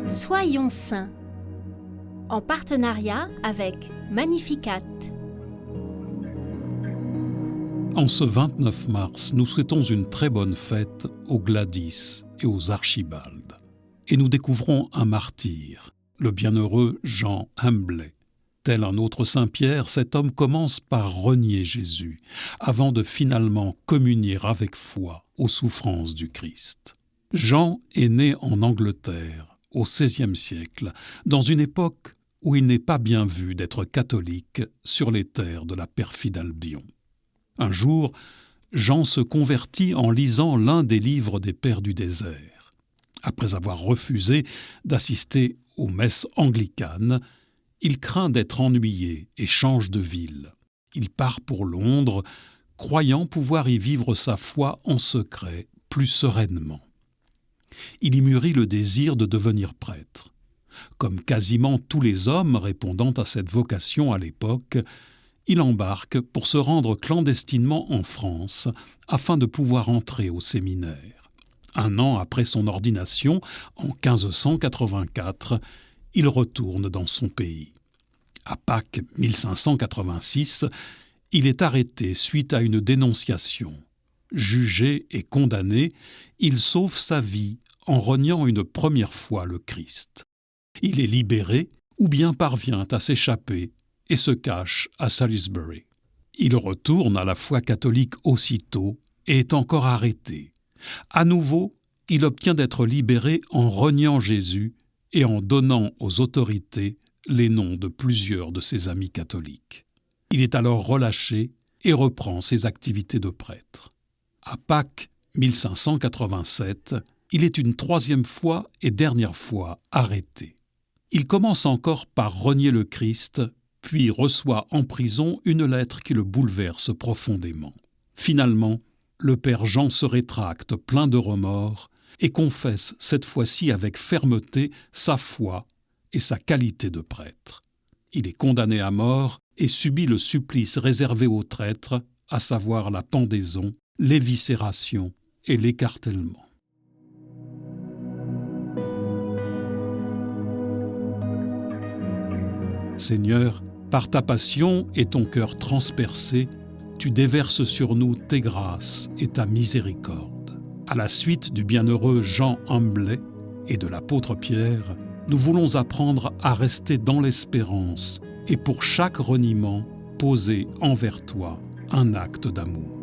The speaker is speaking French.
Soyons saints, en partenariat avec Magnificat. En ce 29 mars, nous souhaitons une très bonne fête aux Gladys et aux Archibaldes. Et nous découvrons un martyr, le bienheureux Jean Humbley. Tel un autre Saint-Pierre, cet homme commence par renier Jésus, avant de finalement communier avec foi aux souffrances du Christ. Jean est né en Angleterre, au XVIe siècle, dans une époque où il n'est pas bien vu d'être catholique sur les terres de la perfide Albion. Un jour, Jean se convertit en lisant l'un des livres des Pères du désert. Après avoir refusé d'assister aux messes anglicanes, il craint d'être ennuyé et change de ville. Il part pour Londres, croyant pouvoir y vivre sa foi en secret, plus sereinement. Il y mûrit le désir de devenir prêtre. Comme quasiment tous les hommes répondant à cette vocation à l'époque, il embarque pour se rendre clandestinement en France afin de pouvoir entrer au séminaire. Un an après son ordination, en 1584, il retourne dans son pays. À Pâques 1586, il est arrêté suite à une dénonciation. Jugé et condamné, il sauve sa vie en reniant une première fois le Christ. Il est libéré ou bien parvient à s'échapper et se cache à Salisbury. Il retourne à la foi catholique aussitôt et est encore arrêté. À nouveau, il obtient d'être libéré en reniant Jésus et en donnant aux autorités les noms de plusieurs de ses amis catholiques. Il est alors relâché et reprend ses activités de prêtre. À Pâques 1587, il est une troisième fois et dernière fois arrêté. Il commence encore par renier le Christ, puis reçoit en prison une lettre qui le bouleverse profondément. Finalement, le père Jean se rétracte plein de remords et confesse cette fois-ci avec fermeté sa foi et sa qualité de prêtre. Il est condamné à mort et subit le supplice réservé aux traîtres, à savoir la pendaison, l'éviscération et l'écartèlement. Seigneur, par ta passion et ton cœur transpercé, tu déverses sur nous tes grâces et ta miséricorde. À la suite du bienheureux Jean Humbley et de l'apôtre Pierre, nous voulons apprendre à rester dans l'espérance et pour chaque reniement, poser envers toi un acte d'amour.